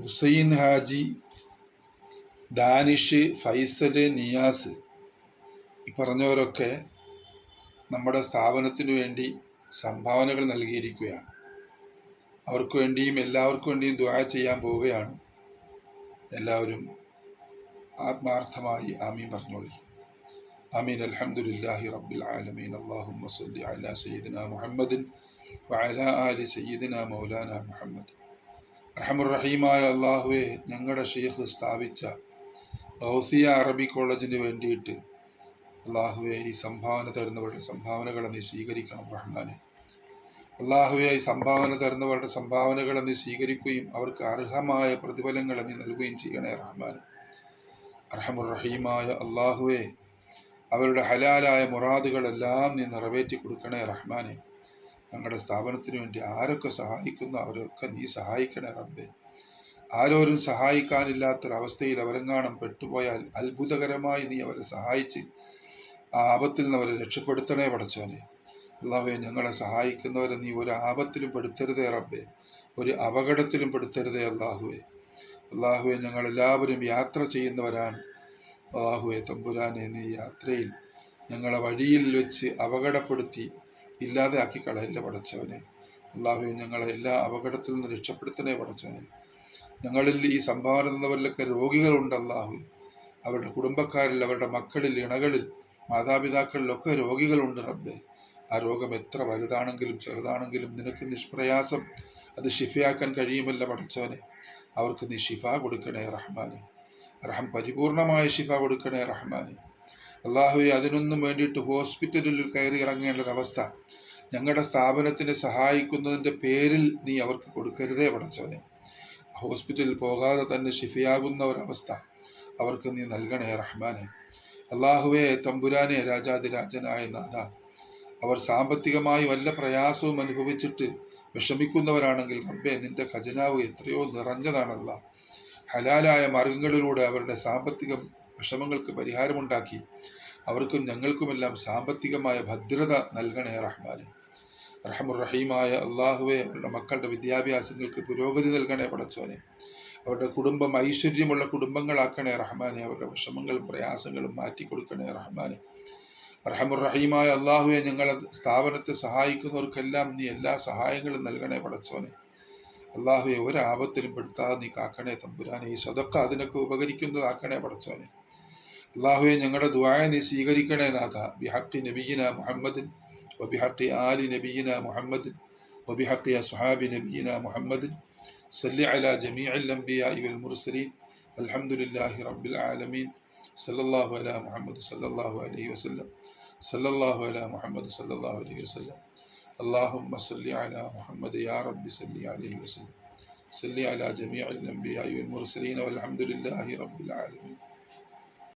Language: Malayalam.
ഹുസൈൻ ഹാജി, ഡാനിഷ്, ഫൈസൽ, നിയാസ്, ഈ പറഞ്ഞവരൊക്കെ നമ്മുടെ സ്ഥാപനത്തിനു വേണ്ടി സംഭാവനകൾ നൽകിയിരിക്കുകയാണ്. അവർക്ക് വേണ്ടിയും എല്ലാവർക്കും വേണ്ടിയും ദുആ ചെയ്യാൻ പോവുകയാണ്. എല്ലാവരും ആത്മാർത്ഥമായി ആമീൻ പറഞ്ഞോളി. ആമീൻ. അൽഹംദുലില്ലാഹി റബ്ബിൽ ആലമീൻ. അല്ലാഹുമ്മ സ്വല്ലി അലാ സയ്യിദിനാ മുഹമ്മദിൻ വഅലാ ആലി സയ്യിദിനാ മൗലാനാ മുഹമ്മദ്. റഹ്മാനുർ റഹീമായ അല്ലാഹുവേ, ഞങ്ങളുടെ ഷെയ്ഖ് സ്ഥാപിച്ച ഗൗസിയ അറബി കോളേജിന് വേണ്ടിയിട്ട് അല്ലാഹുവേ, ഈ സംഭാവന തരുന്നവരുടെ സംഭാവനകളെ നീ സ്വീകരിക്കണം റഹ്മാനെ. അല്ലാഹുവേ, ഈ സംഭാവന തരുന്നവരുടെ സംഭാവനകളെ നീ സ്വീകരിക്കുകയും അവർക്ക് അർഹമായ പ്രതിഫലങ്ങളെ നീ നൽകുകയും ചെയ്യണേ റഹ്മാനെ. റഹ്മാനുർ റഹീമായ അല്ലാഹുവേ, അവരുടെ ഹലാലായ മുറാദുകളെല്ലാം നീ നിറവേറ്റി കൊടുക്കണേ റഹ്മാനെ. ഞങ്ങളുടെ സ്ഥാപനത്തിന് വേണ്ടി ആരൊക്കെ സഹായിക്കുന്നു അവരൊക്കെ നീ സഹായിക്കണേ റബ്ബേ. ആരോരും സഹായിക്കാനില്ലാത്തൊരവസ്ഥയിൽ അവരെങ്ങാനും പെട്ടുപോയാൽ അത്ഭുതകരമായി നീ അവരെ സഹായിച്ച് ആ ആപത്തിൽ നിന്ന് അവരെ രക്ഷപ്പെടുത്തണേ പടച്ചോനെ. അല്ലാഹുവേ, ഞങ്ങളെ സഹായിക്കുന്നവരെ നീ ഒരു ആപത്തിലും പെടുത്തരുതേ റബ്ബേ, ഒരു അപകടത്തിലും പെടുത്തരുതേ അല്ലാഹുവേ. അല്ലാഹുവേ, ഞങ്ങളെല്ലാവരും യാത്ര ചെയ്യുന്നവരാണ്. അല്ലാഹുവേ തമ്പുരാനെ, നീ യാത്രയിൽ ഞങ്ങളെ വഴിയിൽ വെച്ച് അപകടപ്പെടുത്തി ഇല്ലാതെ ആക്കി കളയല്ല പടച്ചവനെ. അല്ലാഹുവേ, ഞങ്ങളെ എല്ലാ അപകടത്തിൽ നിന്ന് രക്ഷപ്പെടുത്തണേ പടച്ചവനെ. ഞങ്ങളിൽ ഈ സംഭാവന തന്നവരിലൊക്കെ രോഗികളുണ്ട് അല്ലാഹുവേ. അവരുടെ കുടുംബക്കാരിൽ, അവരുടെ മക്കളിൽ, ഇണകളിൽ, മാതാപിതാക്കളിലൊക്കെ രോഗികളുണ്ട് റബ്ബേ. ആ രോഗം എത്ര വലുതാണെങ്കിലും ചെറുതാണെങ്കിലും നിനക്ക് നിഷ്പ്രയാസം അത് ഷിഫയാക്കാൻ കഴിയുമല്ല പടച്ചവനെ. അവർക്ക് നീ ഷിഫ കൊടുക്കണേ റഹ്മാനെ. പരിപൂർണമായ ഷിഫ കൊടുക്കണേ റഹ്മാനെ. അല്ലാഹുവേ, അതിനൊന്നും വേണ്ടിയിട്ട് ഹോസ്പിറ്റലിൽ കയറി ഇറങ്ങേണ്ടൊരവസ്ഥ ഞങ്ങളുടെ സ്ഥാപനത്തിനെ സഹായിക്കുന്നതിൻ്റെ പേരിൽ നീ അവർക്ക് കൊടുക്കരുതേ പടച്ചവനെ. ഹോസ്പിറ്റലിൽ പോകാതെ തന്നെ ഷിഫയാകുന്ന ഒരവസ്ഥ അവർക്ക് നീ നൽകണേ റഹ്മാനെ. അല്ലാഹുവേ തമ്പുരാനെ, രാജാതിരാജനായ നാഥ, അവർ സാമ്പത്തികമായി വല്ല പ്രയാസവും അനുഭവിച്ചിട്ട് വിഷമിക്കുന്നവരാണെങ്കിൽ റബ്ബേ, നിന്റെ ഖജനാവ് എത്രയോ നിറഞ്ഞതാണല്ല. ഹലാലായ മാർഗങ്ങളിലൂടെ അവരുടെ സാമ്പത്തിക വിഷമങ്ങൾക്ക് പരിഹാരമുണ്ടാക്കി അവർക്കും ഞങ്ങൾക്കുമെല്ലാം സാമ്പത്തികമായ ഭദ്രത നൽകണേ റഹ്മാനെ. റഹ്മാനുർ റഹീമായ അല്ലാഹുവേ, അവരുടെ മക്കളുടെ വിദ്യാഭ്യാസങ്ങൾക്ക് പുരോഗതി നൽകണേ പടച്ചോനെ. അവരുടെ കുടുംബം ഐശ്വര്യമുള്ള കുടുംബങ്ങളാക്കണേ റഹ്മാനെ. അവരുടെ വിഷമങ്ങളും പ്രയാസങ്ങളും മാറ്റിക്കൊടുക്കണേ റഹ്മാനെ. റഹ്മാനുർ റഹീമായ അല്ലാഹുവേ, ഞങ്ങളെ സ്ഥാപനത്തെ സഹായിക്കുന്നവർക്കെല്ലാം നീ എല്ലാ സഹായങ്ങളും നൽകണേ പടച്ചോനെ. അല്ലാഹുവേ, ഒരു ആപത്തിലും പെടുത്താതെ നീ കാക്കണേ തമ്പുരാനെ. ഈ സദഖ അതിനൊക്കെ ഉപകരിക്കുന്നതാക്കണേ പടച്ചോനെ. അല്ലാഹുവേ, ഞങ്ങളുടെ ദുആ നീ സ്വീകരിക്കണേ നാഥ. ബിഹഖി നബിയിന മുഹമ്മദിൻ വബിഹഖി ആലി നബിയിന മുഹമ്മദിൻ വബിഹഖി അസ്ഹാബി നബിയിന മുഹമ്മദിൻ സല്ലി അലാ ജമീഇൽ അംബിയാഇ വൽ മുർസലീൻ അൽഹംദുലില്ലാഹി റബ്ബിൽ ആലമീൻ. സല്ലല്ലാഹു അലാ മുഹമ്മദ് സല്ലല്ലാഹു അലൈഹി വസല്ലം. സല്ലല്ലാഹു അലാ മുഹമ്മദ് സല്ലല്ലാഹു അലൈഹി വസല്ലം. اللهم صل على محمد يا رب صل عليه وسلم. صل على جميع الأنبياء والمرسلين والحمد لله رب العالمين.